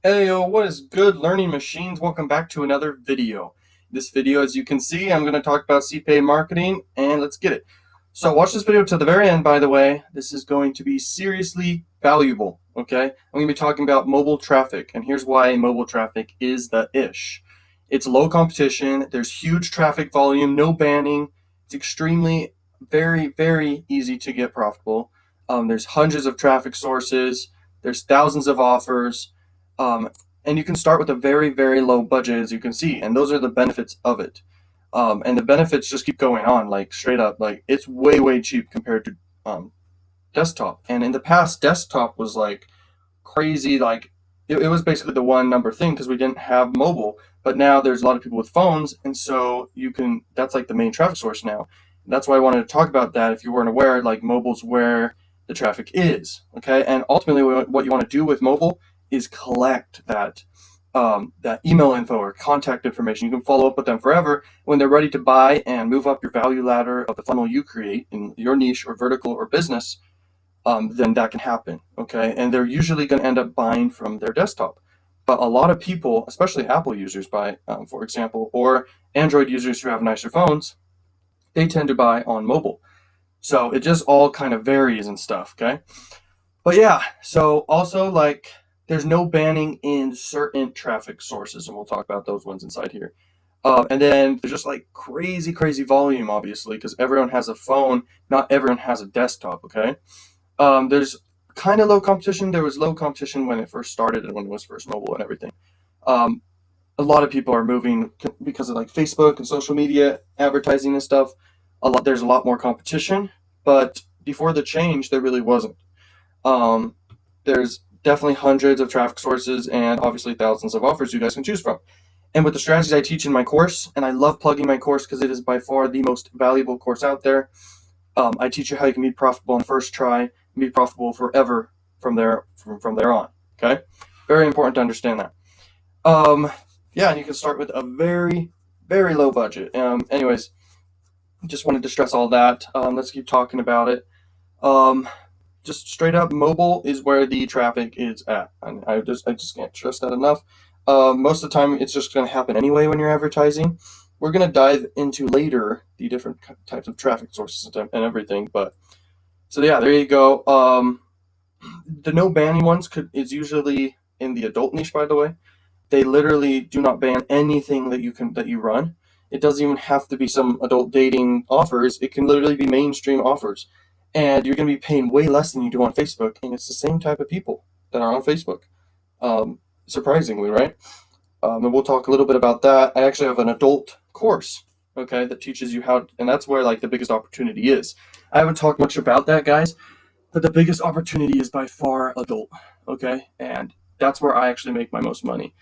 Heyo, what is good, learning machines? Welcome back to another video. This video, as you can see, I'm going to talk about CPA marketing, and let's get it. So watch this video to the very end, by the way. This is going to be seriously valuable, okay? I'm going to be talking about mobile traffic, and here's why mobile traffic is the ish. It's low competition, there's huge traffic volume, no banning. It's extremely, very, very easy to get profitable. There's hundreds of traffic sources, there's thousands of offers, and you can start with a very, very low budget, as you can see, and those are the benefits of it. And the benefits just keep going on, like straight up, like it's way, way cheap compared to desktop. And in the past, desktop was like crazy, like it was basically the one number thing because we didn't have mobile. But now there's a lot of people with phones, and so that's like the main traffic source now. And that's why I wanted to talk about that. If you weren't aware, like mobile's where the traffic is, okay? And ultimately, what you want to do with mobile is collect that email info or contact information. You can follow up with them forever. When they're ready to buy and move up your value ladder of the funnel you create in your niche or vertical or business, then that can happen, okay? And they're usually going to end up buying from their desktop. But a lot of people, especially Apple users, for example, or Android users who have nicer phones, they tend to buy on mobile. So it just all kind of varies and stuff, okay? But yeah, so also like there's no banning in certain traffic sources, and we'll talk about those ones inside here. And then there's just like crazy, crazy volume, obviously, because everyone has a phone. Not everyone has a desktop, okay? There's kind of low competition. There was low competition when it first started and when it was first mobile and everything. A lot of people are moving because of like Facebook and social media advertising and stuff. There's a lot more competition, but before the change, there really wasn't. There's definitely hundreds of traffic sources and obviously thousands of offers you guys can choose from. And with the strategies I teach in my course, and I love plugging my course because it is by far the most valuable course out there. I teach you how you can be profitable on the first try and be profitable forever from there on. Okay, very important to understand that. Yeah, and you can start with a very, very low budget. Anyways, just wanted to stress all that. Let's keep talking about it. Just straight up, mobile is where the traffic is at. And I just can't stress that enough. Most of the time, it's just going to happen anyway when you're advertising. We're going to dive into later the different types of traffic sources and everything. So yeah, there you go. The no banning ones is usually in the adult niche, by the way. They literally do not ban anything that you run. It doesn't even have to be some adult dating offers. It can literally be mainstream offers. And you're going to be paying way less than you do on Facebook. And it's the same type of people that are on Facebook. Surprisingly, right? And we'll talk a little bit about that. I actually have an adult course, okay, that teaches you how, and that's where like the biggest opportunity is. I haven't talked much about that, guys, but the biggest opportunity is by far adult, okay? And that's where I actually make my most money.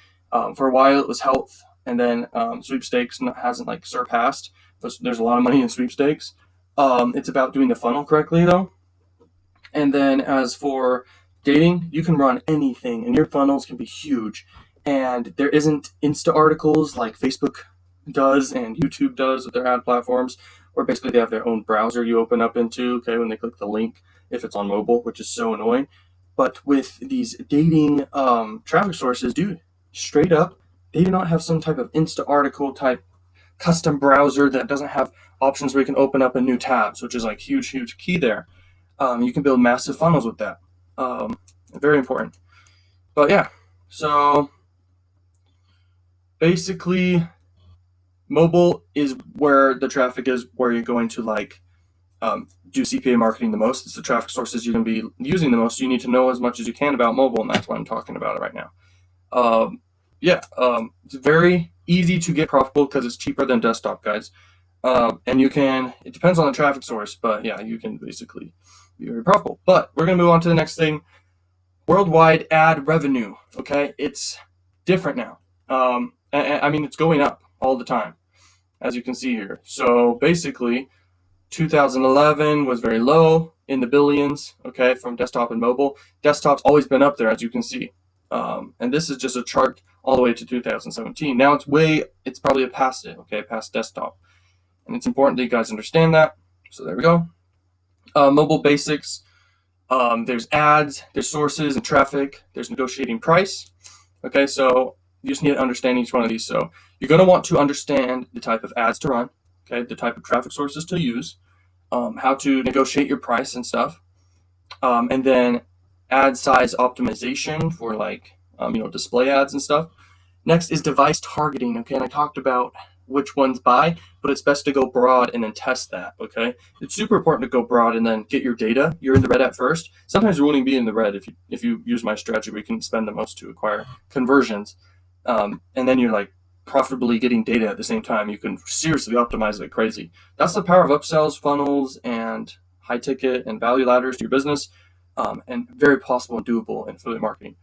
For a while, it was health, and then sweepstakes hasn't like surpassed. There's a lot of money in sweepstakes. It's about doing the funnel correctly, though. And then as for dating, you can run anything, and your funnels can be huge. And there isn't Insta articles like Facebook does and YouTube does with their ad platforms, where basically they have their own browser you open up into, okay, when they click the link, if it's on mobile, which is so annoying. But with these dating traffic sources, dude, straight up, they do not have some type of Insta article type custom browser that doesn't have options where you can open up a new tabs, which is like huge, huge key there. You can build massive funnels with that. Very important. But yeah, so basically mobile is where the traffic is, where you're going to like do CPA marketing the most. It's the traffic sources you're going to be using the most. So you need to know as much as you can about mobile, and that's why I'm talking about it right now. It's very easy to get profitable because it's cheaper than desktop, guys. And it depends on the traffic source, but yeah, you can basically be very profitable. But we're going to move on to the next thing. Worldwide ad revenue, okay? It's different now. I mean, it's going up all the time, as you can see here. So basically, 2011 was very low in the billions, okay, from desktop and mobile. Desktop's always been up there, as you can see. And this is just a chart all the way to 2017. Now it's probably past it, okay, past desktop. And it's important that you guys understand that. So there we go. Mobile basics. There's ads, there's sources and traffic, there's negotiating price, Okay, so you just need to understand each one of these. So you're going to want to understand the type of ads to run, okay, the type of traffic sources to use, how to negotiate your price and stuff, and then ad size optimization for display ads and stuff. Next is device targeting, okay, and I talked about which ones buy, but it's best to go broad and then test that, okay? It's super important to go broad and then get your data. You're in the red at first. Sometimes you won't even be in the red if you use my strategy where you can spend the most to acquire conversions. And then you're like profitably getting data at the same time. You can seriously optimize it crazy. That's the power of upsells, funnels, and high ticket and value ladders to your business, and very possible and doable in affiliate marketing.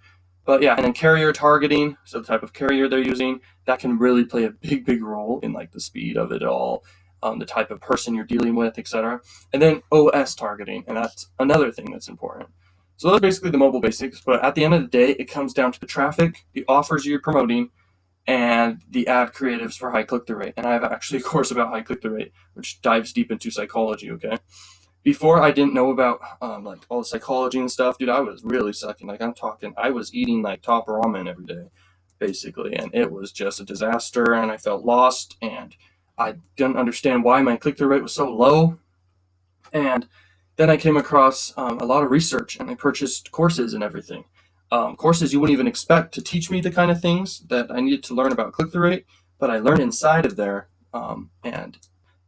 But yeah, and then carrier targeting, so the type of carrier they're using, that can really play a big role in like the speed of it all, the type of person you're dealing with, etc. And then OS targeting, and that's another thing that's important. So those are basically the mobile basics, but at the end of the day, it comes down to the traffic, the offers you're promoting, and the ad creatives for high click-through rate. And I have actually a course about high click-through rate, which dives deep into psychology, okay? Before I didn't know about like all the psychology and stuff, dude, I was really sucking. Like I was eating like top ramen every day, basically, and it was just a disaster. And I felt lost, and I didn't understand why my click-through rate was so low. And then I came across a lot of research, and I purchased courses and everything. Courses you wouldn't even expect to teach me the kind of things that I needed to learn about click-through rate, but I learned inside of there. And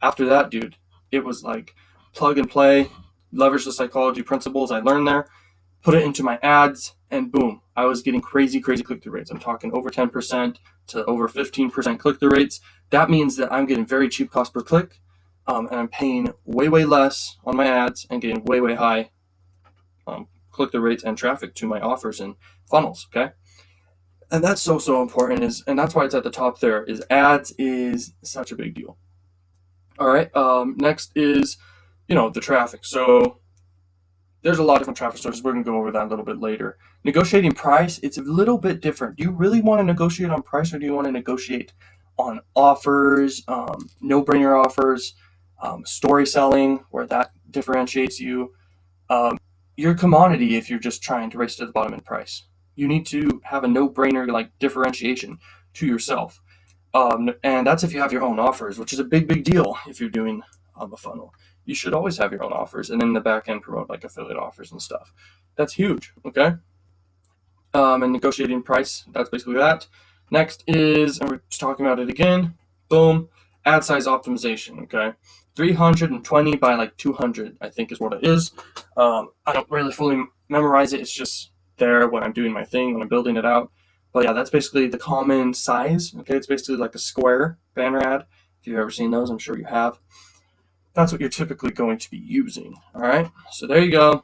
after that, dude, it was like plug and play, leverage the psychology principles I learned there, put it into my ads, and boom, I was getting crazy click-through rates. I'm talking over 10% to over 15% click-through rates. That means that I'm getting very cheap cost per click, and I'm paying way less on my ads and getting way high click-through rates and traffic to my offers and funnels, okay? And that's so important, and that's why it's at the top there, is ads is such a big deal. All right, next is, the traffic. So there's a lot of different traffic sources. We're going to go over that a little bit later. Negotiating price, it's a little bit different. Do you really want to negotiate on price, or do you want to negotiate on offers, no-brainer offers, story selling, where that differentiates you? Your commodity, if you're just trying to race to the bottom in price, you need to have a no-brainer like differentiation to yourself. And that's if you have your own offers, which is a big deal if you're doing a funnel. You should always have your own offers, and in the back end promote like affiliate offers and stuff. That's huge, okay? And negotiating price, that's basically that. Next is, and we're just talking about it again, boom, ad size optimization, okay? 320 by like 200, I think is what it is. I don't really fully memorize it. It's just there when I'm doing my thing, when I'm building it out. But yeah, that's basically the common size. Okay, it's basically like a square banner ad. If you've ever seen those, I'm sure you have. That's what you're typically going to be using. All right, so there you go.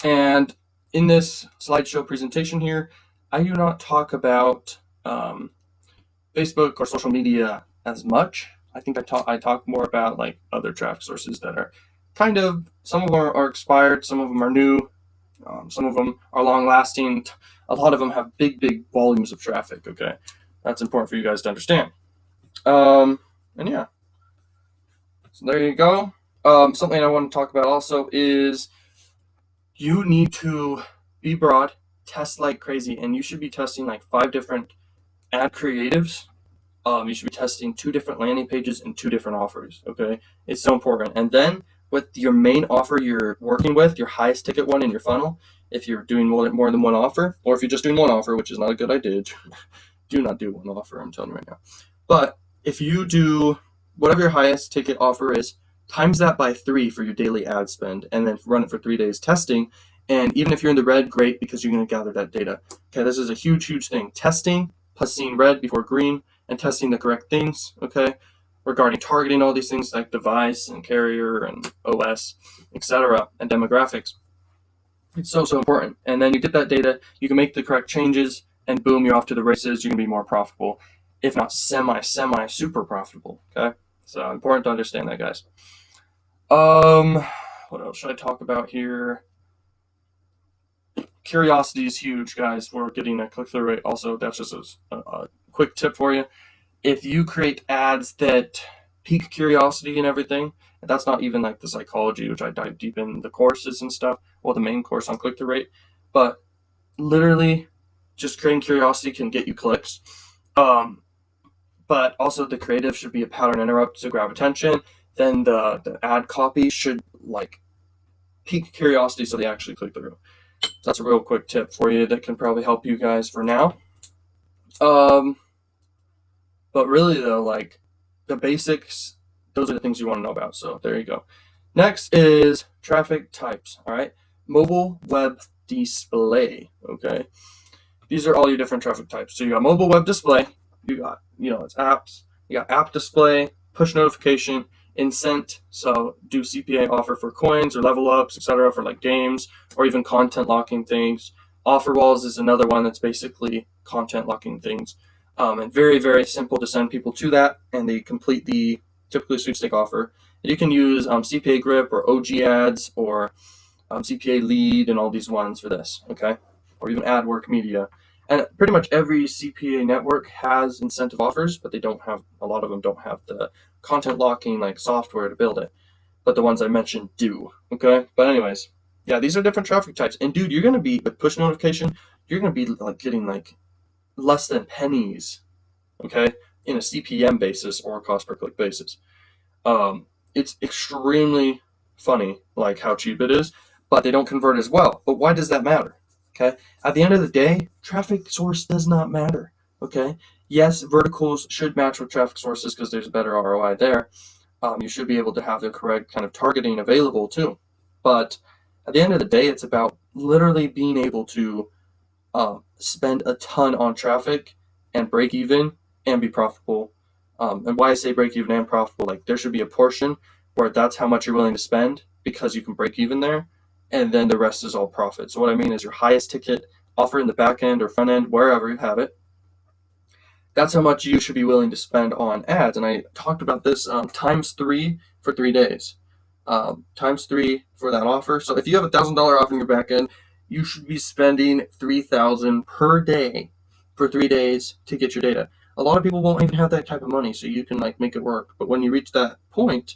And in this slideshow presentation here, I do not talk about Facebook or social media as much. I think I talk more about like other traffic sources that are kind of, some of them are expired, some of them are new, some of them are long lasting. A lot of them have big volumes of traffic. Okay, that's important for you guys to understand. And yeah, so there you go. Something I want to talk about also is you need to be broad, test like crazy, and you should be testing like 5 different ad creatives. You should be testing 2 different landing pages and 2 different offers. Okay, it's so important. And then with your main offer you're working with, your highest ticket one in your funnel, if you're doing more than one offer, or if you're just doing one offer, which is not a good idea, do not do one offer, I'm telling you right now. But if you do whatever your highest ticket offer is, times that by 3 for your daily ad spend, and then run it for 3 days testing. And even if you're in the red, great, because you're going to gather that data. Okay, this is a huge thing. Testing plus seeing red before green, and testing the correct things, okay, regarding targeting all these things like device and carrier and OS, etc., and demographics. It's so important. And then you get that data, you can make the correct changes, and boom, you're off to the races. You can be more profitable, if not semi super profitable. Okay, so important to understand that, guys. What else should I talk about here? Curiosity is huge, guys. We're getting a click-through rate. Also, that's just a quick tip for you. If you create ads that pique curiosity and everything, and that's not even like the psychology, which I dive deep in the courses and stuff, well, the main course on click-through rate, but literally just creating curiosity can get you clicks. But also the creative should be a pattern interrupt to grab attention. Then the ad copy should like pique curiosity so they actually click through. So that's a real quick tip for you that can probably help you guys for now. But really though, like the basics, those are the things you want to know about. So there you go. Next is traffic types. All right. Mobile web display. Okay. These are all your different traffic types. So you got mobile web display, you got, it's apps, you got app display, push notification, incent, so do CPA offer for coins or level ups, etc. for like games or even content locking things. Offer walls is another one that's basically content locking things. And very, very simple to send people to that, and they complete the typically sweepstake offer. And you can use CPA grip or OG ads or CPA lead and all these ones for this, okay? Or even AdWork Media. And pretty much every CPA network has incentive offers, but a lot of them don't have the content locking like software to build it. But the ones I mentioned do, okay? But anyways, yeah, these are different traffic types. And dude, you're going to be, with push notification, you're going to be like getting like less than pennies, okay? In a CPM basis or a cost per click basis. It's extremely funny, like how cheap it is, but they don't convert as well. But why does that matter? Okay. At the end of the day, traffic source does not matter. Okay. Yes, verticals should match with traffic sources because there's a better ROI there. You should be able to have the correct kind of targeting available too. But at the end of the day, it's about literally being able to spend a ton on traffic and break even and be profitable. And why I say break even and profitable, like there should be a portion where that's how much you're willing to spend because you can break even there, and then the rest is all profit. So what I mean is your highest ticket offer in the back end or front end, wherever you have it, that's how much you should be willing to spend on ads. And I talked about this times 3 for 3 days. Times 3 for that offer. So if you have $1,000 off in your back end, you should be spending $3,000 per day for 3 days to get your data. A lot of people won't even have that type of money, so you can like make it work. But when you reach that point,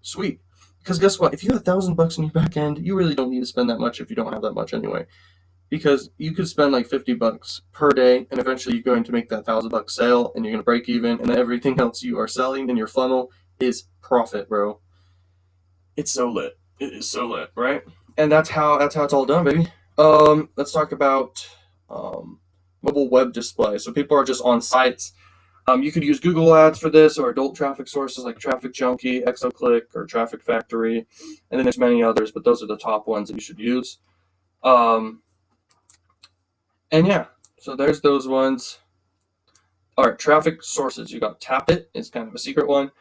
sweet. Because guess what? If you have $1,000 in your back end, you really don't need to spend that much if you don't have that much anyway. Because you could spend like $50 per day, and eventually you're going to make that $1,000 sale, and you're going to break even, and then everything else you are selling in your funnel is profit, bro. It's so lit. It is so lit, right? And that's how it's all done, baby. Let's talk about mobile web display. So people are just on sites. You could use Google Ads for this, or adult traffic sources like Traffic Junkie, ExoClick, or Traffic Factory, and then there's many others, but those are the top ones that you should use. And yeah, so there's those ones. All right, traffic sources. You got Tapit, it's kind of a secret one.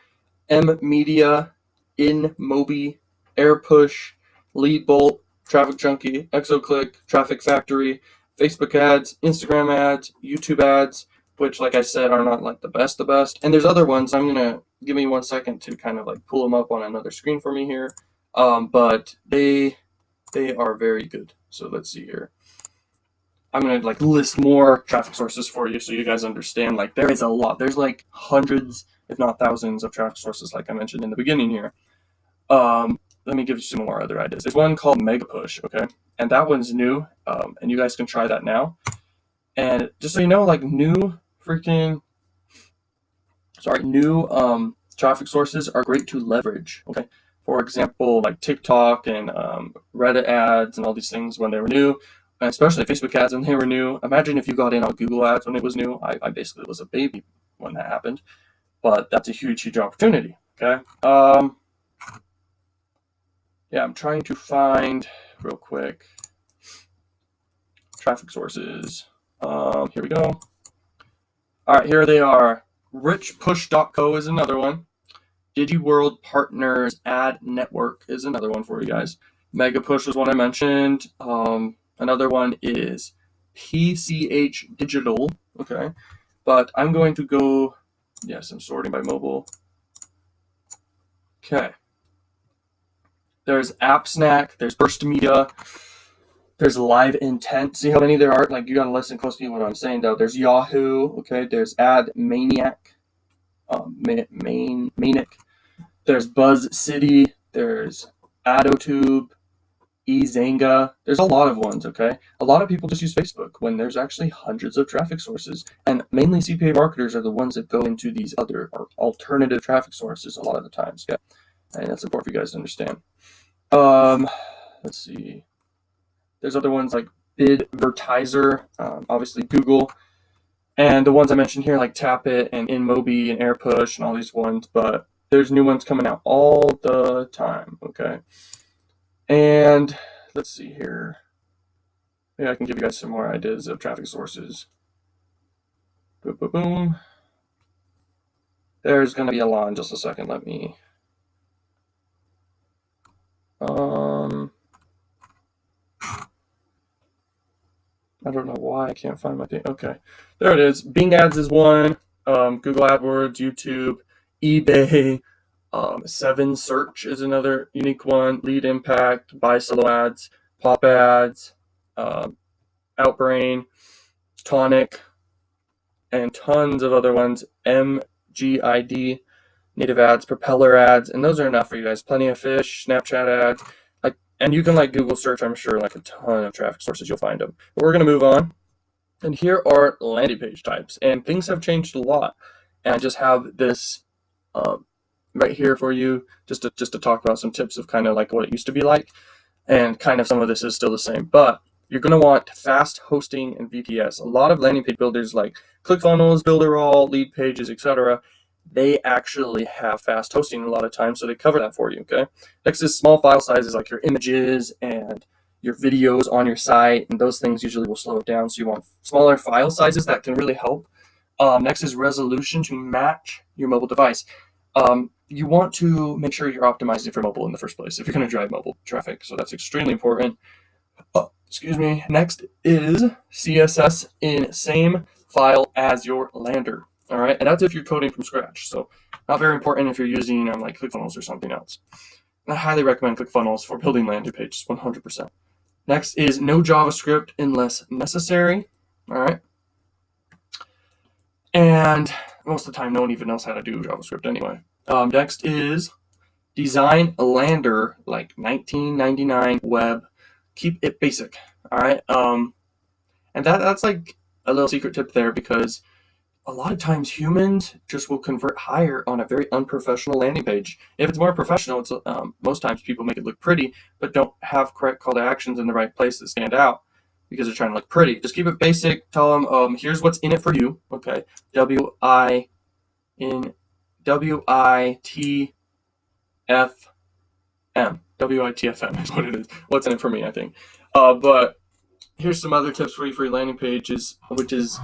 M Media, InMobi, AirPush, LeadBolt, Traffic Junkie, ExoClick, Traffic Factory, Facebook ads, Instagram ads, YouTube ads, which, like I said, are not like the best. And there's other ones. I'm gonna give me 1 second to kind of like pull them up on another screen for me here. But they are very good. So let's see here. I'm gonna like list more traffic sources for you so you guys understand. Like there is a lot. There's like hundreds, if not thousands, of traffic sources, like I mentioned in the beginning here. Let me give you some more other ideas. There's one called Mega Push, okay, and that one's new. And you guys can try that now. And just so you know, like new traffic sources are great to leverage. Okay, for example, like TikTok and Reddit ads and all these things when they were new. Especially Facebook ads when they were new. Imagine if you got in on Google ads when it was new. I basically was a baby when that happened, but that's a huge opportunity. Okay. Yeah, I'm trying to find real quick traffic sources. Here we go. All right, here they are. Richpush.co is another one. DigiWorld Partners Ad Network is another one for you guys. Mega Push was one I mentioned. Another one is PCH Digital, okay? But I'm going to go, yes, I'm sorting by mobile. Okay. There's AppSnack, there's Burst Media, there's Live Intent. See how many there are? Like, you gotta listen closely to what I'm saying, though. There's Yahoo, okay? There's Ad Maniac, Manic. There's Buzz City, there's AdoTube, eZanga. There's a lot of ones, okay? A lot of people just use Facebook when there's actually hundreds of traffic sources. And mainly CPA marketers are the ones that go into these other or alternative traffic sources a lot of the times, okay? And that's important for you guys to understand. Let's see. There's other ones like Bidvertiser, obviously Google, and the ones I mentioned here like Tapit and InMobi and AirPush and all these ones, but there's new ones coming out all the time, okay? And let's see here. Maybe I can give you guys some more ideas of traffic sources. Boom, boom, boom. There's going to be a lot in just a second. Let me. I don't know why I can't find my thing. Okay, there it is. Bing Ads is one. Google AdWords, YouTube, eBay. 7 Search is another unique one. Lead Impact, Buy Solo Ads, Pop Ads, Outbrain, Tonic, and tons of other ones. MGID, Native Ads, Propeller Ads, and those are enough for you guys. Plenty of Fish, Snapchat ads, and you can Google search. I'm sure a ton of traffic sources you'll find them. But we're gonna move on, and here are landing page types, and things have changed a lot. And I just have this right here for you, just to talk about some tips of kind of what it used to be like, and kind of some of this is still the same, but you're going to want fast hosting and VPS. A lot of landing page builders like ClickFunnels, Builderall, Lead Pages, etc., they actually have fast hosting a lot of times, so they cover that for you, okay? Next is small file sizes like your images and your videos on your site, and those things usually will slow it down, so you want smaller file sizes that can really help. Next is resolution to match your mobile device. You want to make sure you're optimizing for mobile in the first place if you're going to drive mobile traffic, so that's extremely important. Excuse me. Next is CSS in same file as your lander. All right, and that's if you're coding from scratch. So not very important if you're using like ClickFunnels or something else. I highly recommend ClickFunnels for building landing pages, 100%. Next is no JavaScript unless necessary. All right, and most of the time, no one even knows how to do JavaScript anyway. Next is design a lander like 1999 web. Keep it basic. All right. And that's like a little secret tip there, because a lot of times humans just will convert higher on a very unprofessional landing page. If it's more professional, it's most times people make it look pretty, but don't have correct call to actions in the right place that stand out because they're trying to look pretty. Just keep it basic. Tell them, here's what's in it for you. Okay. WITFM is what it is. What's in it for me, I think. But here's some other tips for you for your landing pages, which is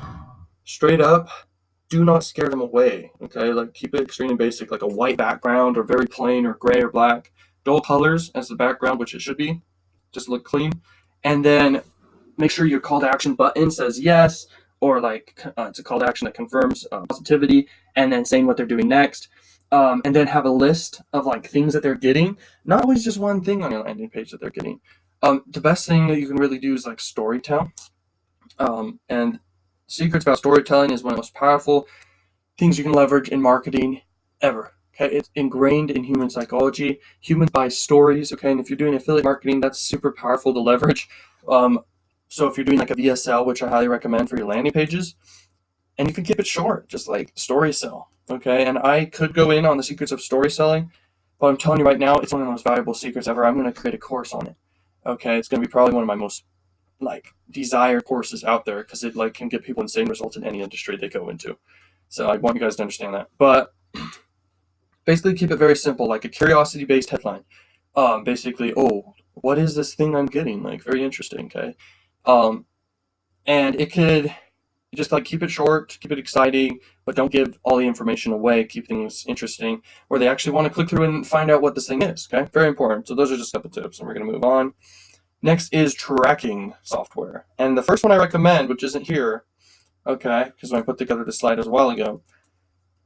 straight up, do not scare them away. Okay, keep it extremely basic, like a white background or very plain or gray or black. Dull colors as the background, which it should be. Just look clean. And then make sure your call to action button says yes, or it's a call to action that confirms positivity, and then saying what they're doing next. And then have a list of things that they're getting. Not always just one thing on your landing page that they're getting. The best thing that you can really do is storytell. And secrets about storytelling is one of the most powerful things you can leverage in marketing ever. Okay, it's ingrained in human psychology. Humans buy stories. Okay, and if you're doing affiliate marketing, that's super powerful to leverage. So if you're doing a VSL, which I highly recommend for your landing pages, and you can keep it short, just story sell. Okay, and I could go in on the secrets of story selling, but I'm telling you right now, it's one of the most valuable secrets ever. I'm going to create a course on it. Okay, it's going to be probably one of my most desired courses out there, because it can get people insane results in any industry they go into. So I want you guys to understand that. But basically keep it very simple, like a curiosity-based headline. Basically, what is this thing I'm getting? Very interesting, okay? And it could just keep it short, keep it exciting, but don't give all the information away. Keep things interesting where they actually want to click through and find out what this thing is, okay? Very important. So those are just a couple tips, and we're going to move on. Next is tracking software. And the first one I recommend, which isn't here, okay, because when I put together this slide a while ago,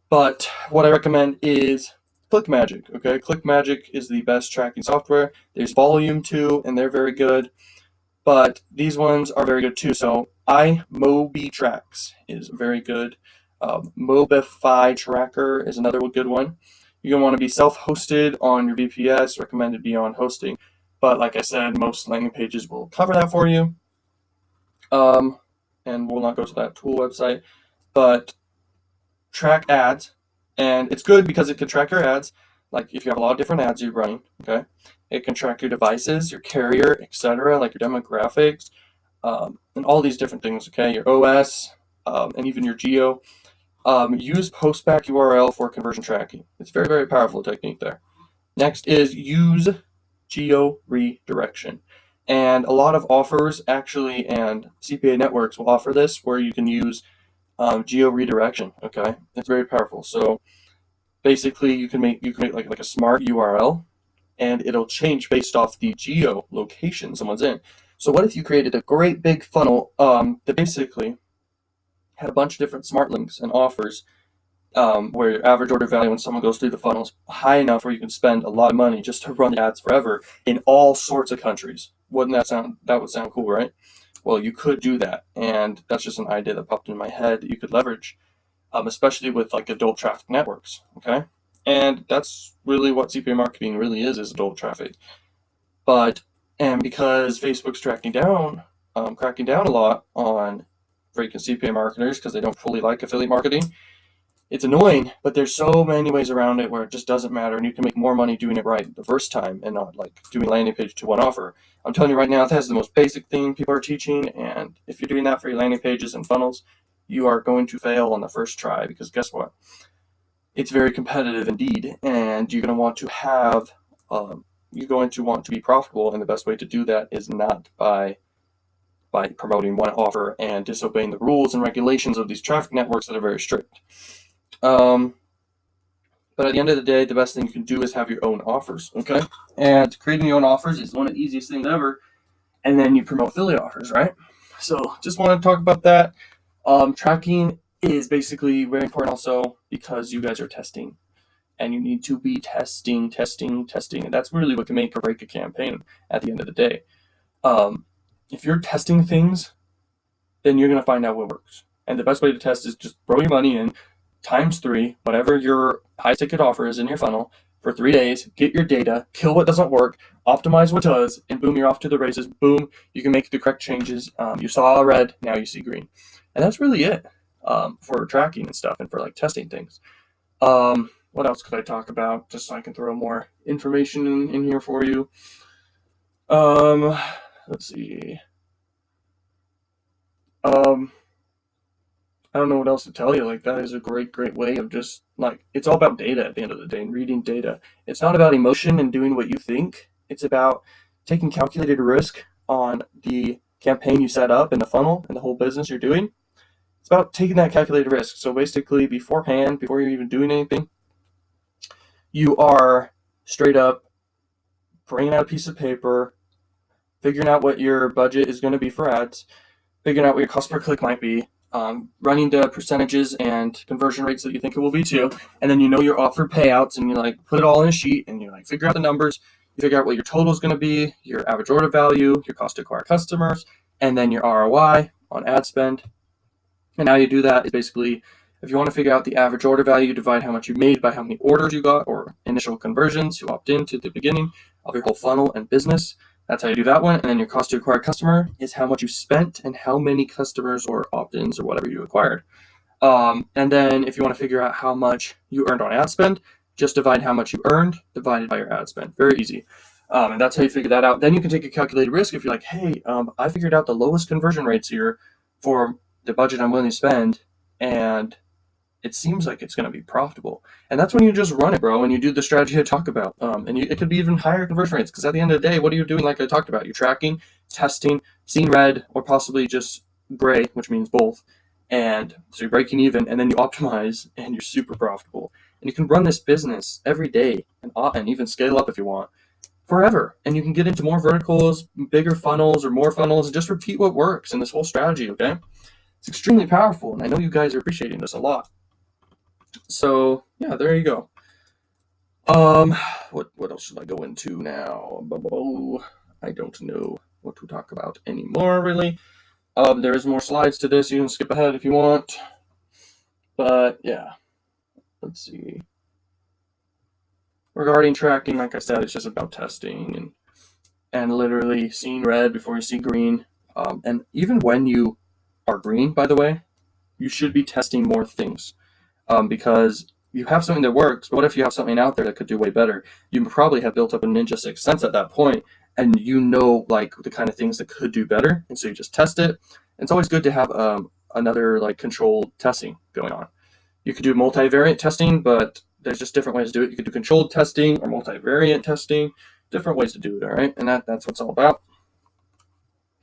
but what I recommend is ClickMagick, okay? ClickMagick is the best tracking software. There's Volume 2, and they're very good, but these ones are very good too. So iMobiTracks is very good. Mobify Tracker is another good one. You're going to want to be self-hosted on your VPS, recommended be on hosting. But like I said, most landing pages will cover that for you. And we'll not go to that tool website, but track ads. And it's good because it can track your ads. Like if you have a lot of different ads you're running, okay, it can track your devices, your carrier, etc., like your demographics, and all these different things, okay, your OS, and even your geo. Use postback URL for conversion tracking. It's very, very powerful technique there. Next is use geo redirection. And a lot of offers actually and CPA networks will offer this where you can use geo redirection. Okay, it's very powerful. So basically, you can make like a smart URL, and it'll change based off the geo location someone's in. So what if you created a great big funnel that basically had a bunch of different smart links and offers where your average order value when someone goes through the funnel is high enough where you can spend a lot of money just to run the ads forever in all sorts of countries. Wouldn't that would sound cool, right? Well, you could do that, and that's just an idea that popped in my head that you could leverage, especially with like adult traffic networks. Okay, and that's really what CPA marketing really is adult traffic. But and because Facebook's cracking down a lot on freaking CPA marketers because they don't fully like affiliate marketing, it's annoying, but there's so many ways around it where it just doesn't matter, and you can make more money doing it right the first time and not like doing landing page to one offer. I'm telling you right now, that's the most basic thing people are teaching, and if you're doing that for your landing pages and funnels, you are going to fail on the first try because guess what? It's very competitive indeed, and you're going to want to have, you're going to want to be profitable, and the best way to do that is not by promoting one offer and disobeying the rules and regulations of these traffic networks that are very strict. But at the end of the day, the best thing you can do is have your own offers, okay? And creating your own offers is one of the easiest things ever. And then you promote affiliate offers, right? So just want to talk about that. Tracking is basically very important also because you guys are testing. And you need to be testing. And that's really what can make or break a campaign at the end of the day. If you're testing things, then you're going to find out what works. And the best way to test is just throw your money in times 3, whatever your high ticket offer is in your funnel for 3 days, get your data, kill what doesn't work, optimize what does, and boom, you're off to the races. Boom, you can make the correct changes. You saw red, now you see green. And that's really it for tracking and stuff and for like testing things. What else could I talk about just so I can throw more information in here for you? Let's see. I don't know what else to tell you. Like, that is a great way of just, like, it's all about data at the end of the day and reading data. It's not about emotion and doing what you think. It's about taking calculated risk on the campaign you set up and the funnel and the whole business you're doing. It's about taking that calculated risk. So basically, beforehand, before you're even doing anything, you are straight up bringing out a piece of paper, figuring out what your budget is going to be for ads, figuring out what your cost per click might be, running the percentages and conversion rates that you think it will be too, and then you know your offer payouts, and you like put it all in a sheet, and you like figure out the numbers. You figure out what your total is going to be, your average order value, your cost to acquire customers, and then your ROI on ad spend. And how you do that is basically, if you want to figure out the average order value, you divide how much you made by how many orders you got or initial conversions who opt in to the beginning of your whole funnel and business. That's how you do that one. And then your cost to acquire customer is how much you spent and how many customers or opt-ins or whatever you acquired. And then if you want to figure out how much you earned on ad spend, just divide how much you earned divided by your ad spend. Very easy. And that's how you figure that out. Then you can take a calculated risk. If you're like, hey, I figured out the lowest conversion rates here for the budget I'm willing to spend, and it seems like it's going to be profitable. And that's when you just run it, bro, and you do the strategy I talk about. It could be even higher conversion rates because at the end of the day, what are you doing like I talked about? You're tracking, testing, seeing red, or possibly just gray, which means both. And so you're breaking even, and then you optimize, and you're super profitable. And you can run this business every day and even scale up if you want forever. And you can get into more verticals, bigger funnels, or more funnels, and just repeat what works in this whole strategy, okay? It's extremely powerful, and I know you guys are appreciating this a lot. So yeah, there you go. What else should I go into now? I don't know what to talk about anymore, really. There's more slides to this. You can skip ahead if you want. But yeah, let's see. Regarding tracking, like I said, it's just about testing and and literally seeing red before you see green. And even when you are green, by the way, you should be testing more things, because you have something that works, but what if you have something out there that could do way better? You probably have built up a ninja sixth sense at that point, and you know like the kind of things that could do better, and so you just test it. It's always good to have another like controlled testing going on. You could do multivariate testing, but there's just different ways to do it. You could do controlled testing or multivariate testing, different ways to do it, all right? And that's what it's all about.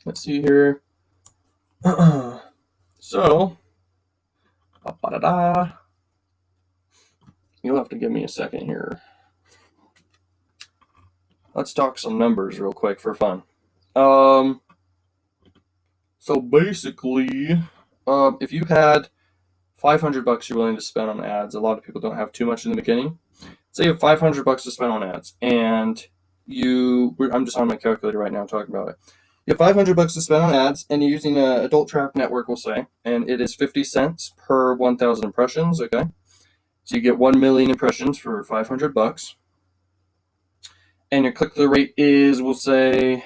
Let's see here. So, ba-da-da. You'll have to give me a second here. Let's talk some numbers real quick for fun. So basically, if you had $500 you're willing to spend on ads, a lot of people don't have too much in the beginning. Say you have $500 to spend on ads, and I'm just on my calculator right now talking about it. You have $500 to spend on ads, and you're using an adult traffic network, we'll say, and it is 50 cents per 1,000 impressions. Okay, so you get 1 million impressions for $500, and your click-through rate is, we'll say,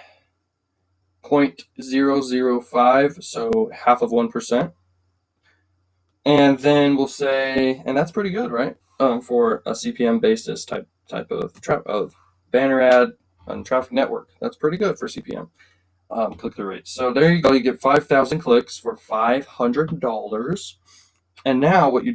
0.005, so half of 1%. And then we'll say, and that's pretty good, right? For a CPM basis type of banner ad on traffic network. That's pretty good for CPM click-through rate. So there you go. You get 5,000 clicks for $500. And now what you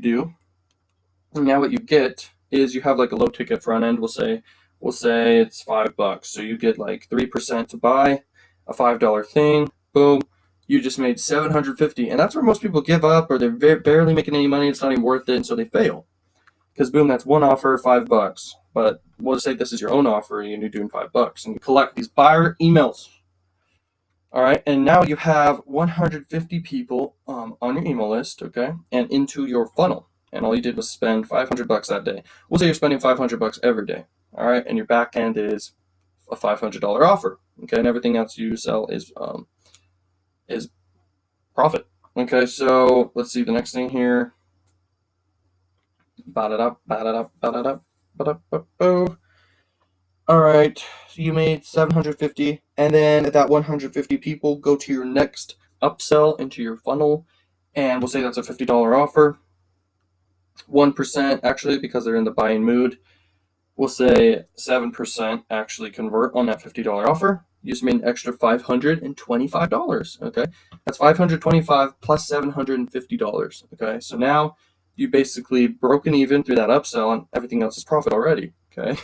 get is you have like a low ticket front end. We'll say it's $5. So you get like 3% to buy a $5 thing. Boom. You just made $750, and that's where most people give up, or they're barely making any money. It's not even worth it, and so they fail. Because boom, that's one offer, $5. But we'll just say this is your own offer, and you're doing $5, and you collect these buyer emails. All right, and now you have 150 people on your email list, okay, and into your funnel, and all you did was spend $500 that day. We'll say you're spending $500 every day, all right, and your back end is a $500 offer, okay, and everything else you sell is profit. Okay, so let's see the next thing here. All right, so you made 750, and then at that 150 people, go to your next upsell into your funnel, and we'll say that's a $50 offer. 1% actually, because they're in the buying mood, we'll say 7% actually convert on that $50 offer. You just made an extra $525. Okay, that's $525 plus $750. Okay, so now you basically broken even through that upsell, and everything else is profit already. Okay,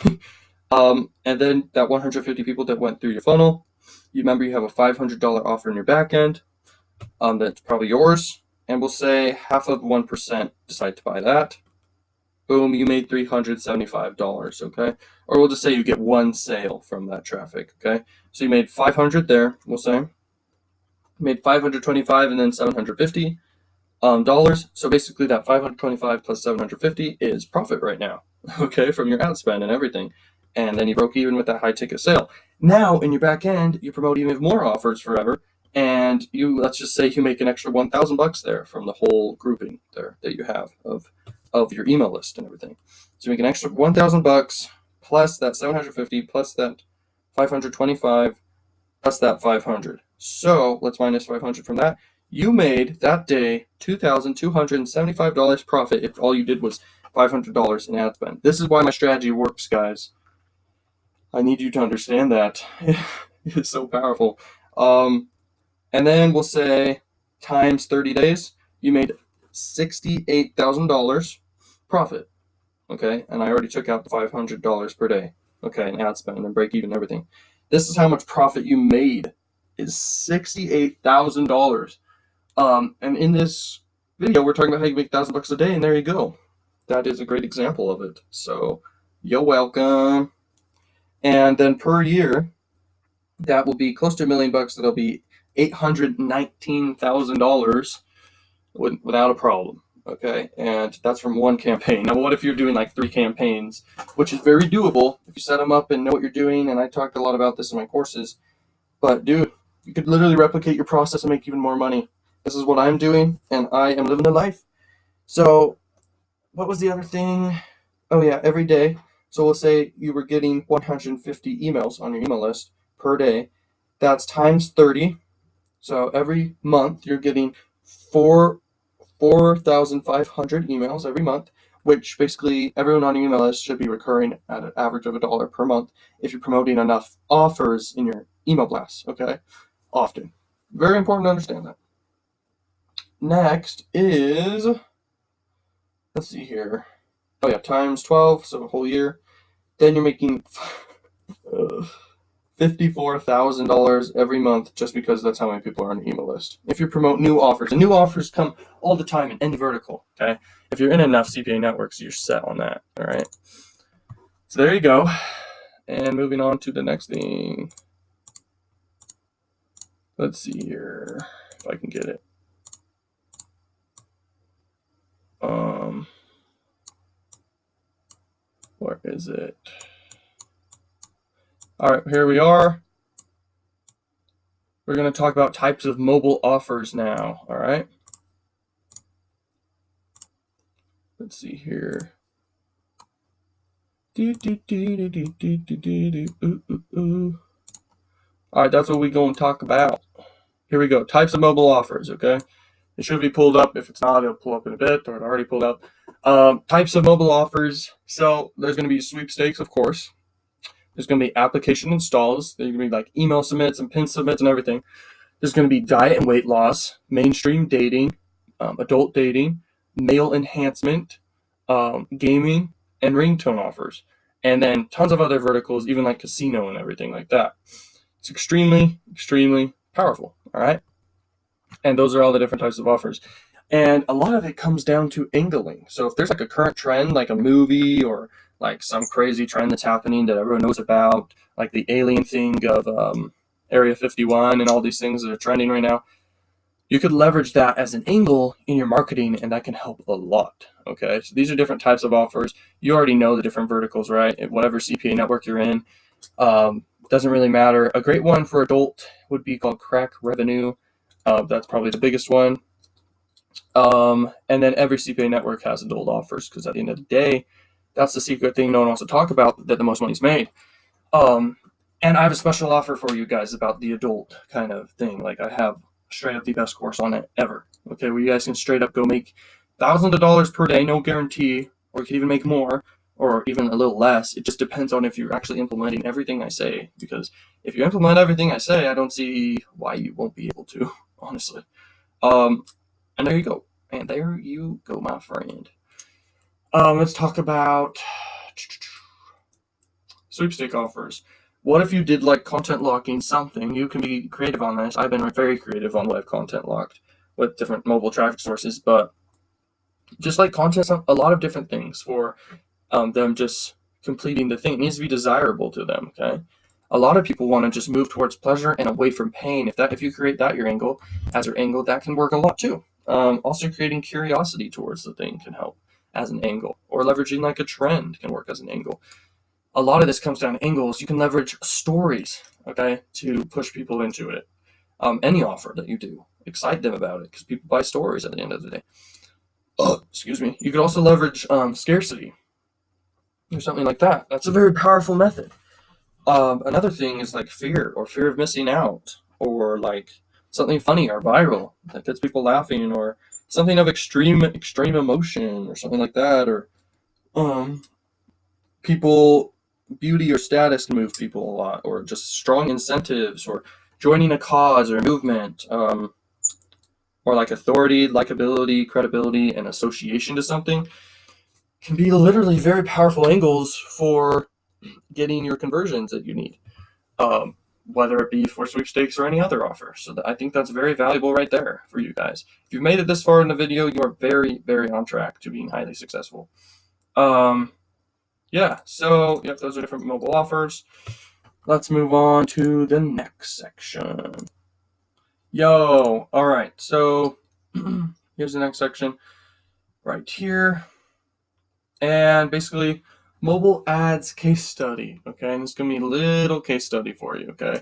and then that 150 people that went through your funnel, you remember you have a $500 offer in your back end. That's probably yours, and we'll say half of 1% decide to buy that. Boom, you made $375, okay? Or we'll just say you get one sale from that traffic, okay? So you made 500 there, we'll say. You made 525 and then $750 dollars. So basically that 525 plus 750 is profit right now, okay, from your ad spend and everything. And then you broke even with that high ticket sale. Now in your back end, you promote even more offers forever, and let's just say you make an extra $1,000 there from the whole grouping there that you have of your email list and everything. So you make an extra $1,000 plus that 750 plus that 525 plus that 500. So let's minus 500 from that. You made that day $2,275 profit if all you did was $500 in ad spend. This is why my strategy works, guys. I need you to understand that. It's so powerful. And then we'll say times 30 days, you made $68,000 profit. Okay, and I already took out the $500 per day. Okay, in ad spend and break even and everything. This is how much profit you made, is $68,000. And in this video, we're talking about how you make $1,000 a day, and there you go. That is a great example of it. So you're welcome. And then per year, that will be close to $1 million. That'll be $819,000 without a problem. Okay, and that's from one campaign. Now, what if you're doing like 3 campaigns, which is very doable if you set them up and know what you're doing? And I talked a lot about this in my courses. But dude, you could literally replicate your process and make even more money. This is what I'm doing, and I am living a life. So, what was the other thing? Oh yeah, every day. So we'll say you were getting 150 emails on your email list. per day. That's times 30. So every month you're getting 4,500 emails every month, which basically everyone on your email list should be recurring at an average of $1 per month if you're promoting enough offers in your email blasts, okay? Often. Very important to understand that. Next is, let's see here. Oh yeah, times 12, so a whole year. Then you're making $54,000 every month just because that's how many people are on your email list. If you promote new offers, and new offers come all the time in any vertical, okay? If you're in enough CPA networks, you're set on that, all right? So there you go. And moving on to the next thing. Let's see here if I can get it. Where is it? All right, here we are. We're going to talk about types of mobile offers now, all right? Let's see here. All right, that's what we're going to talk about. Here we go. Types of mobile offers, okay? It should be pulled up. If it's not, it'll pull up in a bit, or it already pulled up. Types of mobile offers. So there's going to be sweepstakes, of course. There's going to be application installs. There's going to be like email submits and pin submits and everything. There's going to be diet and weight loss, mainstream dating, adult dating, male enhancement, gaming, and ringtone offers. And then tons of other verticals, even like casino and everything like that. It's extremely, extremely powerful, all right? And those are all the different types of offers. And a lot of it comes down to angling. So if there's like a current trend, like a movie or like some crazy trend that's happening that everyone knows about, like the alien thing of Area 51 and all these things that are trending right now, you could leverage that as an angle in your marketing, and that can help a lot. Okay, so these are different types of offers. You already know the different verticals, right? Whatever CPA network you're in, doesn't really matter. A great one for adult would be called Crack Revenue. That's probably the biggest one. And then every CPA network has adult offers, because at the end of the day, that's the secret thing no one wants to talk about, that the most money's made. And I have a special offer for you guys about the adult kind of thing. Like, I have straight up the best course on it ever. Okay, where you guys can straight up go make thousands of dollars per day, no guarantee, or you can even make more, or even a little less. It just depends on if you're actually implementing everything I say. Because if you implement everything I say, I don't see why you won't be able to, honestly. And there you go. And there you go, my friend. Let's talk about sweepstake offers. What if you did like content locking something? You can be creative on this. I've been very creative on what I've content locked with different mobile traffic sources, but just like content, a lot of different things for them just completing the thing. It needs to be desirable to them, okay? A lot of people want to just move towards pleasure and away from pain. If you create that your angle, as your angle, that can work a lot too. Also creating curiosity towards the thing can help as an angle, or leveraging like a trend can work as an angle. A lot of this comes down to angles. You can leverage stories, okay, to push people into it. Any offer that you do, excite them about it, because people buy stories at the end of the day. Excuse me. You could also leverage scarcity or something like that. That's a very powerful method. Another thing is like fear of missing out, or like something funny or viral that gets people laughing, or something of extreme emotion or something like that, or beauty or status can move people a lot, or just strong incentives, or joining a cause or movement, or like authority, likability, credibility, and association to something can be literally very powerful angles for getting your conversions that you need, whether it be for sweepstakes or any other offer. So I think that's very valuable right there for you guys. If you've made it this far in the video, you are very, very on track to being highly successful. Yeah, so yep, those are different mobile offers. Let's move on to the next section. All right, so here's the next section right here. And basically, mobile ads case study, okay? And it's going to be a little case study for you, okay?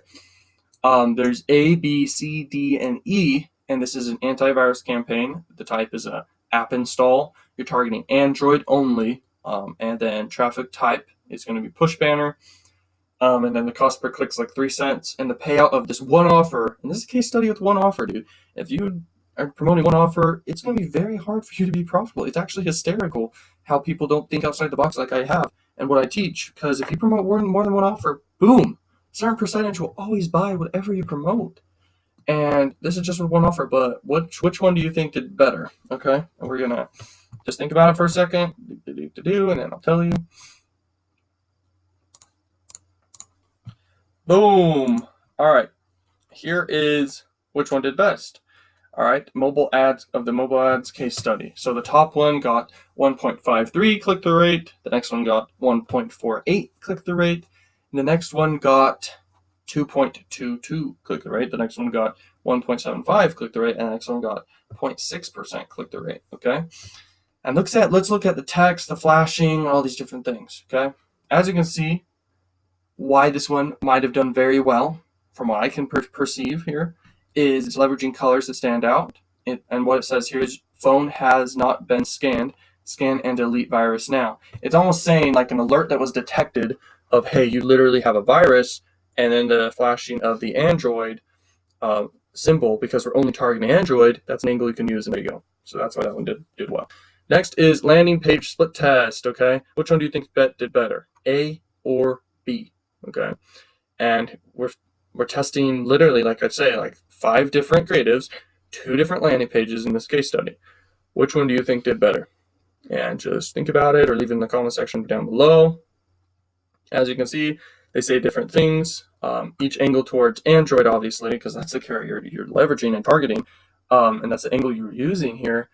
There's A, B, C, D, and E, and this is an antivirus campaign. The type is a app install. You're targeting Android only, and then traffic type is going to be push banner. And then the cost per click is like 3 cents. And the payout of this one offer, and this is a case study with one offer, dude. If you are promoting one offer, it's going to be very hard for you to be profitable. It's actually hysterical how people don't think outside the box like I have and what I teach. Because if you promote more than one offer, boom, a certain percentage will always buy whatever you promote. And this is just with one offer, but which one do you think did better? Okay, and we're gonna just think about it for a second, and then I'll tell you. Boom. All right, here is which one did best. All right, mobile ads case study. So the top one got 1.53 click-through rate. The next one got 1.48 click-through rate. And the next one got 2.22 click-through rate. The next one got 1.75 click-through rate, and the next one got 0.6% click-through rate. Okay, and let's look at the text, the flashing, all these different things. Okay, as you can see, why this one might have done very well, from what I can perceive here, is it's leveraging colors that stand out. And what it says here is phone has not been scanned. Scan and delete virus now. It's almost saying like an alert that was detected of, hey, you literally have a virus, and then the flashing of the Android symbol, because we're only targeting Android, that's an angle you can use, and there you go. So that's why that one did well. Next is landing page split test. Okay, which one do you think did better, A or B? Okay, and we're testing literally, like I say, like 5 different creatives, 2 different landing pages in this case study. Which one do you think did better? And just think about it, or leave it in the comment section down below. As you can see, they say different things. Each angle towards Android, obviously, because that's the carrier you're leveraging and targeting, and that's the angle you're using here.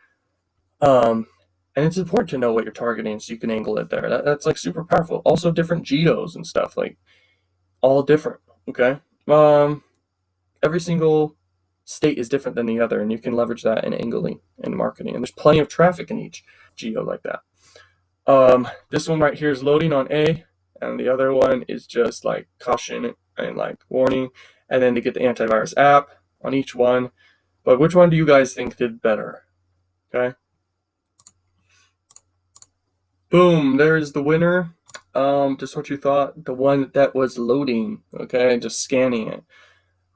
And it's important to know what you're targeting so you can angle it there. That's like super powerful. Also, different geos and stuff, like all different. Okay. Every single state is different than the other, and you can leverage that in angling and marketing. And there's plenty of traffic in each geo like that. This one right here is loading on A, and the other one is just like caution and like warning, and then to get the antivirus app on each one. But which one do you guys think did better? Okay. Boom, there's the winner. Just what you thought, the one that was loading, okay, just scanning it.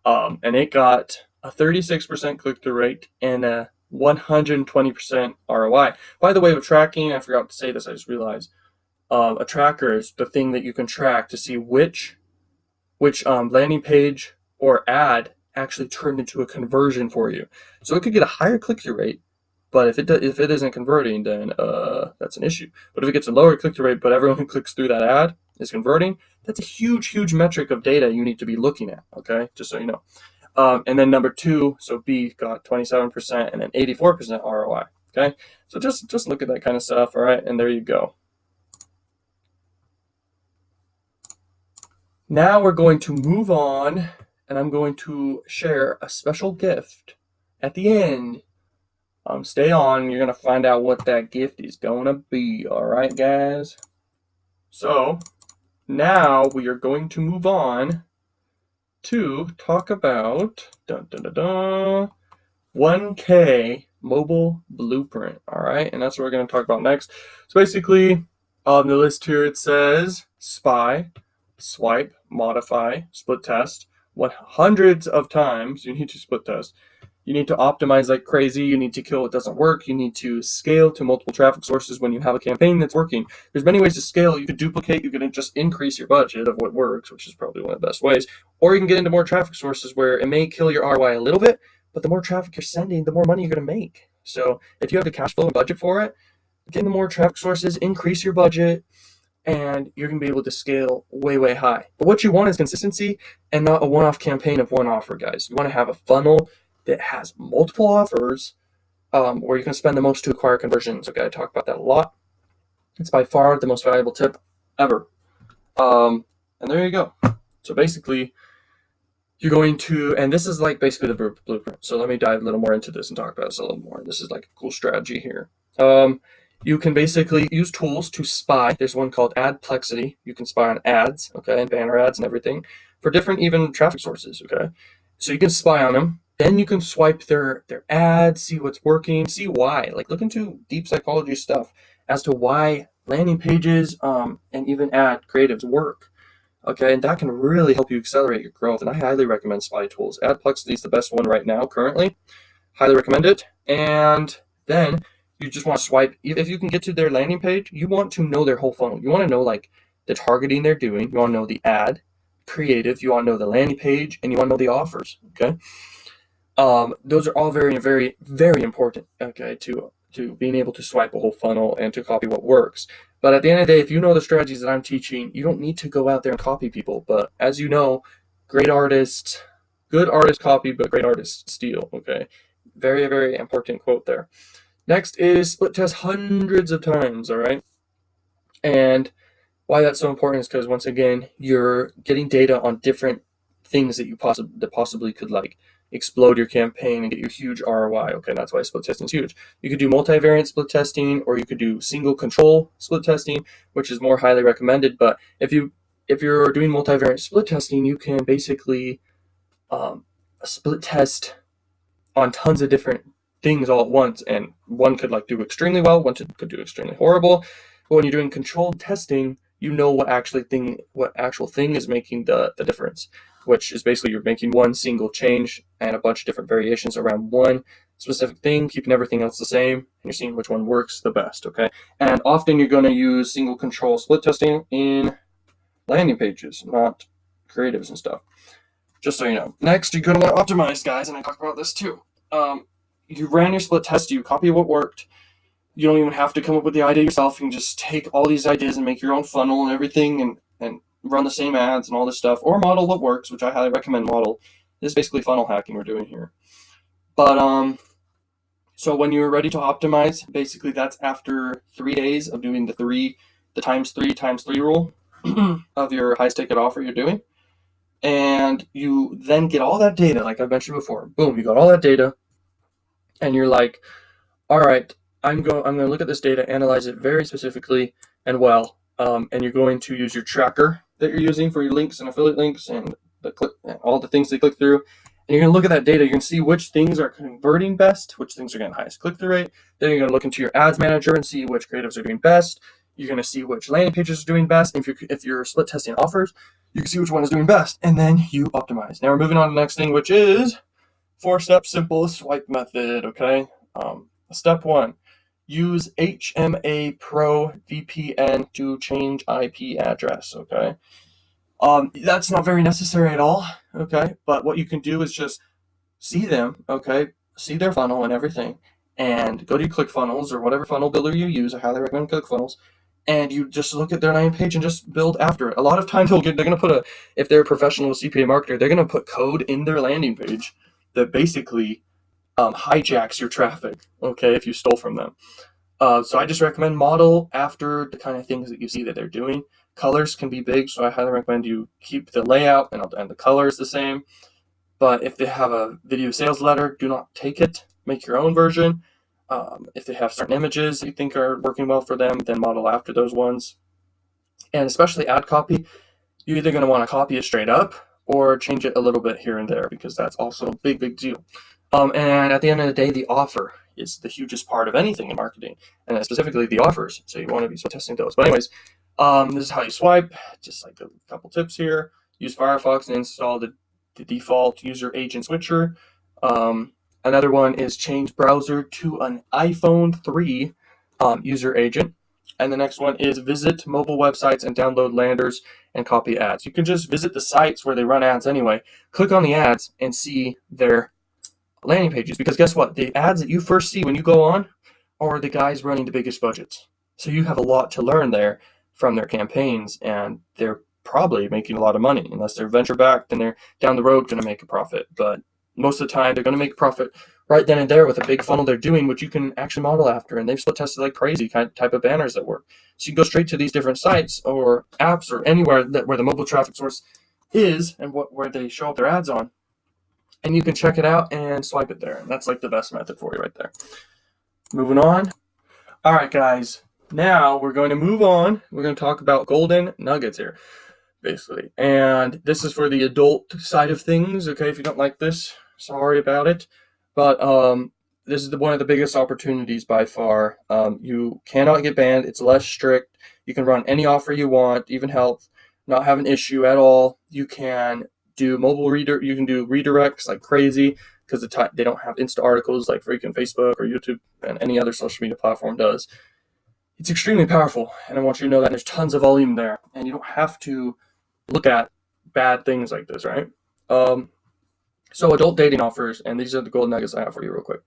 And it got a 36% click-through rate and a 120% ROI. By the way, with tracking, I forgot to say this, I just realized, a tracker is the thing that you can track to see which landing page or ad actually turned into a conversion for you. So it could get a higher click-through rate, but if it isn't converting, then that's an issue. But if it gets a lower click-through rate, but everyone who clicks through that ad is converting, that's a huge metric of data you need to be looking at. Okay, just so you know. And then number 2, so B got 27% and then 84% ROI. Okay, so just look at that kind of stuff. All right, and there you go. Now we're going to move on, and I'm going to share a special gift at the end. Stay on. You're gonna find out what that gift is gonna be. All right, guys. So now we are going to move on to talk about 1K mobile blueprint. All right, and that's what we're going to talk about next. So basically, on the list here, it says spy, swipe, modify, split test. Hundreds of times you need to split test. You need to optimize like crazy. You need to kill what doesn't work. You need to scale to multiple traffic sources when you have a campaign that's working. There's many ways to scale. You could duplicate. You can just increase your budget of what works, which is probably one of the best ways. Or you can get into more traffic sources where it may kill your ROI a little bit, but the more traffic you're sending, the more money you're going to make. So if you have the cash flow and budget for it, get the more traffic sources, increase your budget, and you're going to be able to scale way high. But what you want is consistency and not a one-off campaign of one offer, guys. You want to have a funnel that has multiple offers where you can spend the most to acquire conversions. Okay, I talk about that a lot. It's by far the most valuable tip ever. And there you go. So basically, you're going to, and this is like basically the blueprint. So let me dive a little more into this and talk about this a little more. This is like a cool strategy here. You can basically use tools to spy. There's one called Adplexity. You can spy on ads, okay, and banner ads and everything for different even traffic sources, okay? So you can spy on them. Then you can swipe their ads, see what's working, see why. Like look into deep psychology stuff as to why landing pages and even ad creatives work. Okay, and that can really help you accelerate your growth. And I highly recommend Spy Tools. AdPluxly is the best one right now, currently. Highly recommend it. And then you just want to swipe. If you can get to their landing page, you want to know their whole funnel. You want to know like the targeting they're doing. You want to know the ad creative. You want to know the landing page, and you want to know the offers. Okay. Those are all very, very, very important. Okay, to being able to swipe a whole funnel and to copy what works. But at the end of the day, if you know the strategies that I'm teaching, you don't need to go out there and copy people. But as you know, great artists, good artists copy, but great artists steal. Okay, very, very important quote there. Next is split test hundreds of times. All right, and why that's so important is because once again, you're getting data on different things that you possibly could like explode your campaign and get you huge ROI. Okay, that's why split testing is huge. You could do multivariate split testing, or you could do single control split testing, which is more highly recommended. But if you're doing multivariate split testing, you can basically split test on tons of different things all at once, and one could like do extremely well, one could do extremely horrible. But when you're doing controlled testing, you know what actual thing is making the difference, which is basically you're making one single change and a bunch of different variations around one specific thing, keeping everything else the same, and you're seeing which one works the best. Okay, and often you're going to use single control split testing in landing pages, not creatives and stuff. Just so you know. Next, you're going to want to optimize, guys, and I talk about this too. You ran your split test, you copy what worked. You don't even have to come up with the idea yourself. You can just take all these ideas and make your own funnel and everything, and run the same ads and all this stuff, or model what works, which I highly recommend model. This is basically funnel hacking we're doing here. But so when you're ready to optimize, basically that's after 3 days of doing the times three rule of your highest ticket offer you're doing. And you then get all that data, like I mentioned before. Boom, you got all that data, and you're like, all right, I'm going to look at this data, analyze it very specifically and well, and you're going to use your tracker that you're using for your links and affiliate links and all the things they click through. And you're going to look at that data. You're going to see which things are converting best, which things are getting highest click-through rate. Then you're going to look into your ads manager and see which creatives are doing best. You're going to see which landing pages are doing best. And if you're split testing offers, you can see which one is doing best, and then you optimize. Now we're moving on to the next thing, which is 4-step simple swipe method. Okay. Step 1, use HMA Pro VPN to change IP address. Okay. That's not very necessary at all. Okay. But what you can do is just see them. Okay. See their funnel and everything, and go to your ClickFunnels or whatever funnel builder you use. I highly recommend ClickFunnels. And you just look at their landing page and just build after it. A lot of times they're going to put if they're a professional CPA marketer, they're going to put code in their landing page that basically hijacks your traffic, okay, if you stole from them. So I just recommend model after the kind of things that you see that they're doing. Colors can be big, so I highly recommend you keep the layout and the colors the same. But if they have a video sales letter, do not take it. Make your own version. If they have certain images that you think are working well for them, then model after those ones. And especially ad copy, you're either going to want to copy it straight up or change it a little bit here and there, because that's also a big, big deal. And at the end of the day, the offer is the hugest part of anything in marketing, and specifically the offers. So you want to be testing those. But anyways, this is how you swipe. Just like a couple tips here. Use Firefox and install the default user agent switcher. Another one is change browser to an iPhone 3 user agent. And the next one is visit mobile websites and download landers and copy ads. You can just visit the sites where they run ads anyway, click on the ads and see their landing pages. Because guess what? The ads that you first see when you go on are the guys running the biggest budgets. So you have a lot to learn there from their campaigns, and they're probably making a lot of money. Unless they're venture backed, and they're down the road going to make a profit. But most of the time, they're going to make a profit right then and there with a big funnel they're doing, which you can actually model after. And they've split tested like crazy type of banners that work. So you can go straight to these different sites or apps or anywhere where the mobile traffic source is and where they show up their ads on. And you can check it out and swipe it there. And that's like the best method for you right there. Moving on. All right, guys. Now we're going to move on. We're going to talk about golden nuggets here, basically. And this is for the adult side of things. Okay, if you don't like this, sorry about it. But this is one of the biggest opportunities by far. You cannot get banned. It's less strict. You can run any offer you want, even health. not have an issue at all. You can do you can do redirects like crazy because they don't have Insta articles like freaking Facebook or YouTube and any other social media platform does. It's extremely powerful, and I want you to know that there's tons of volume there, and you don't have to look at bad things like this, right? So adult dating offers, and these are the gold nuggets I have for you real quick.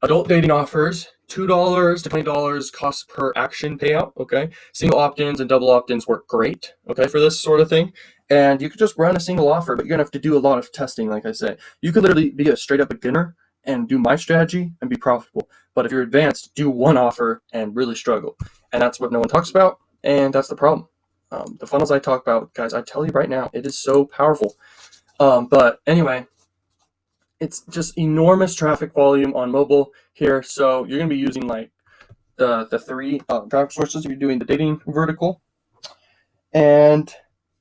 Adult dating offers, $2 to $20 cost per action payout, okay? Single opt-ins and double opt-ins work great, okay, for this sort of thing. And you could just run a single offer, but you're gonna have to do a lot of testing, like I said. You could literally be a straight up beginner and do my strategy and be profitable. But if you're advanced, do one offer and really struggle. And that's what no one talks about, and that's the problem. The funnels I talk about, guys, I tell you right now, it is so powerful. But anyway, it's just enormous traffic volume on mobile here. So you're going to be using like the three traffic sources if you're doing the dating vertical. And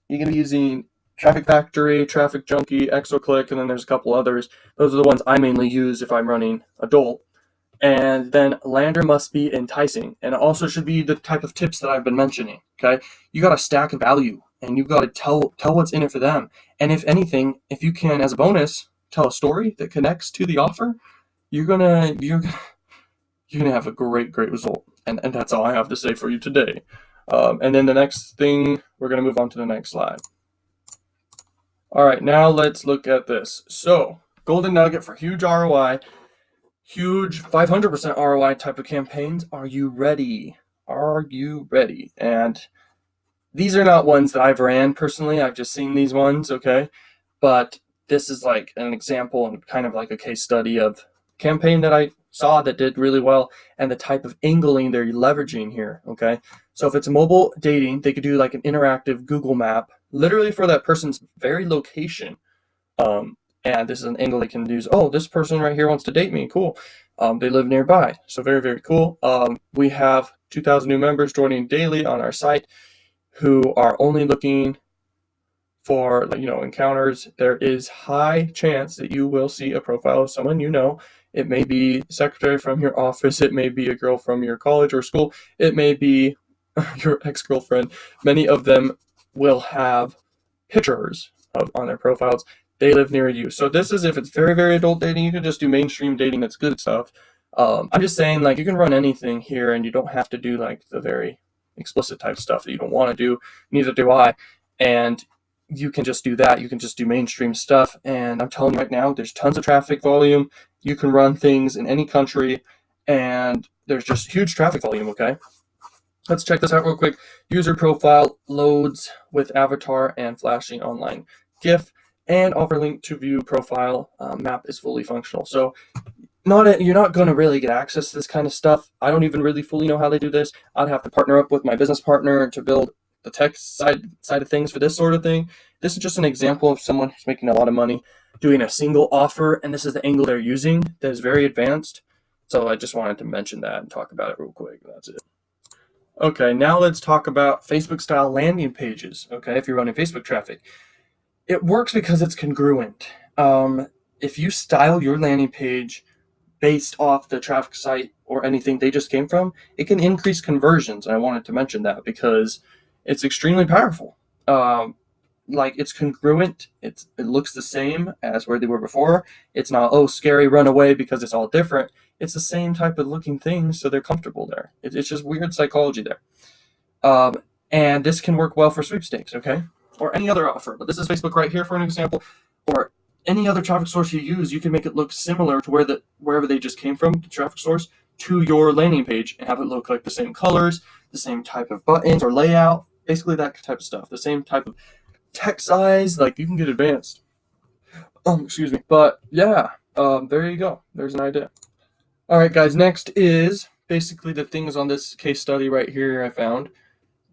you're going to be using Traffic Factory, Traffic Junkie, ExoClick, and then there's a couple others. Those are the ones I mainly use if I'm running adult. And then Lander must be enticing. And it also should be the type of tips that I've been mentioning, okay? You got to stack value, and you've got to tell what's in it for them. And if anything, if you can, as a bonus, tell a story that connects to the offer, you're gonna have a great result. And that's all I have to say for you today. And then the next thing, we're gonna move on to the next slide. All right, now let's look at this. So golden nugget for huge ROI, huge 500% ROI type of campaigns. Are you ready? Are you ready? And these are not ones that I've ran personally. I've just seen these ones, okay? But this is like an example and kind of like a case study of campaign that I saw that did really well and the type of angling they're leveraging here, okay? So if it's mobile dating, they could do like an interactive Google map, literally for that person's very location. And this is an angle they can use. Oh, this person right here wants to date me. Cool. They live nearby. So very cool. We have 2,000 new members joining daily on our site who are only looking for encounters. There is high chance that you will see a profile of someone you know. It may be a secretary from your office. It may be a girl from your college or school. It may be your ex-girlfriend. Many of them will have pictures on their profiles. They live near you. So this is if it's very adult dating. You can just do mainstream dating. That's good stuff. I'm just saying, like, you can run anything here, and you don't have to do like the very explicit type stuff that you don't want to do. Neither do I. And you can just do that. You can just do mainstream stuff. And I'm telling you right now, there's tons of traffic volume. You can run things in any country, and there's just huge traffic volume, okay? Let's check this out real quick. User profile loads with avatar and flashing online GIF, and offer link to view profile map is fully functional. So you're not going to really get access to this kind of stuff. I don't even really fully know how they do this. I'd have to partner up with my business partner to build the tech side of things for this sort of thing. This is just an example of someone who's making a lot of money doing a single offer, and this is the angle they're using that is very advanced. So I just wanted to mention that and talk about it real quick. That's it. Okay, now let's talk about Facebook style landing pages. Okay, if you're running Facebook traffic, it works because it's congruent. If you style your landing page based off the traffic site or anything they just came from, it can increase conversions. And I wanted to mention that because it's extremely powerful. Like, it's congruent. It looks the same as where they were before. It's not, oh, scary, run away, because it's all different. It's the same type of looking thing, so they're comfortable there. It's just weird psychology there. And this can work well for sweepstakes, okay? Or any other offer. But this is Facebook right here for an example. Or any other traffic source you use, you can make it look similar to wherever they just came from, the traffic source, to your landing page, and have it look like the same colors, the same type of buttons or layout, basically that type of stuff. The same type of text size, like, you can get advanced. Excuse me. But yeah, there you go. There's an idea. All right, guys, next is basically the things on this case study right here I found.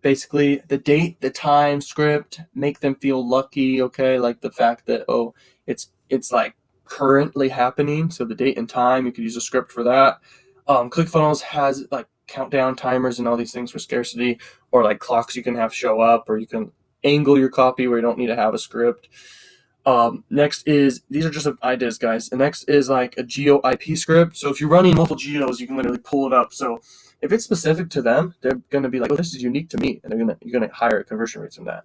Basically, the date, the time, script, make them feel lucky, okay? Like the fact that, oh, it's like currently happening, so the date and time, you could use a script for that. ClickFunnels has like countdown timers and all these things for scarcity, or like clocks you can have show up, or you can angle your copy where you don't need to have a script. Next is, these are just ideas, guys. The next is like a geo IP script. So if you're running multiple geos, you can literally pull it up. So if it's specific to them, they're going to be like, oh, this is unique to me. And you're going to higher conversion rates from that.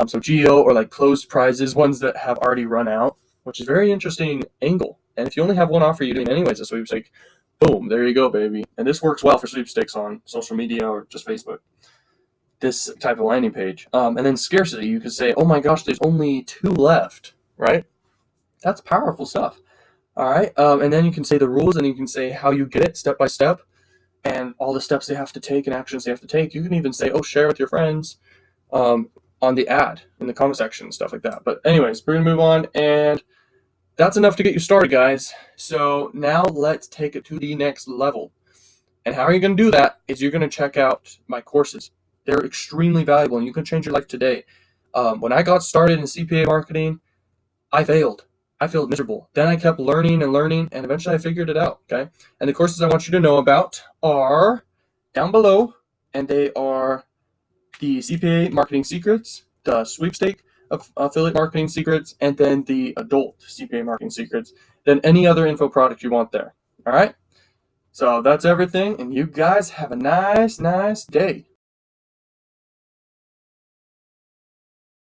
So geo or like closed prizes, ones that have already run out, which is a very interesting angle. And if you only have one offer you're doing anyways, a sweepstake, boom, there you go, baby. And this works well for sweepstakes on social media or just Facebook. This type of landing page. And then scarcity, you could say, oh my gosh, there's only 2 left, right? That's powerful stuff. All right. And then you can say the rules, and you can say how you get it step by step and all the steps they have to take and actions they have to take. You can even say, oh, share with your friends on the ad in the comment section and stuff like that. But anyways, we're going to move on, and that's enough to get you started, guys. So now let's take it to the next level. And how are you going to do that is you're going to check out my courses. They're extremely valuable, and you can change your life today. When I got started in CPA marketing, I failed. I felt miserable. Then I kept learning and learning, and eventually I figured it out, okay? And the courses I want you to know about are down below, and they are the CPA Marketing Secrets, the Sweepstake Affiliate Marketing Secrets, and then the Adult CPA Marketing Secrets, then any other info product you want there, all right? So that's everything, and you guys have a nice day.